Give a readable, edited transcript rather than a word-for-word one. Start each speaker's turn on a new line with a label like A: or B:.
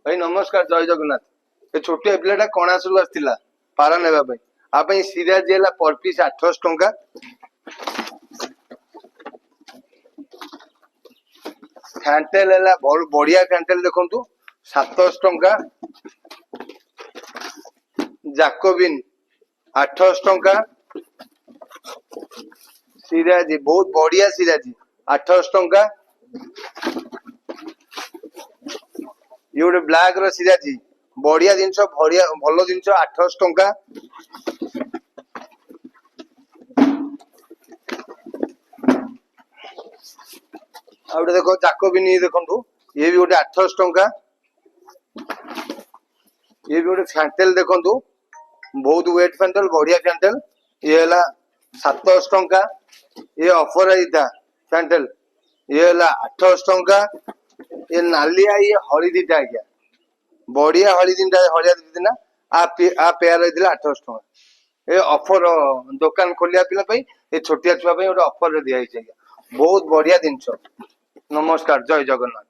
A: भाई नमस्कार जय जगन्नाथ। ए छोटिया पिलाटा कणासरू आसला पारा नेबा पई आ पई सिराजी हला पर पीस 800 टंका। फैंटेल हला बहुत बढ़िया फैंटेल देखंतु 700 टंका। जाकोबिन 800 टंका। सिराजी बहुत बढ़िया सिराजी 800 टंका। ये गोटे ब्लैक रो सिराजी बढ़िया जिनस बढ़िया भल जिनस 800 टंका। आ गोटे देखो जाकोबिन देखंतु ये भी गोटे 800 टंका। ये भी गोटे फैंटेल देखंतु बहुत वेट फैंटेल बढ़िया फैंटेल ये हला 700 टंका। ये ऑफर आइता फैंटेल ये हला 800 टंका। ये नालिया ये हळदीटा आज्ञा बढ़िया हळदीटा हळिया दिना आ पेयर होइतिला 800 टंका। ये ऑफर दुकान खोलिया पिला पई ए छोटिया छुआ पई गोटे ऑफर रे दिया आज्ञा बहुत बढ़िया जिंस। नमस्कार जय जगन्नाथ।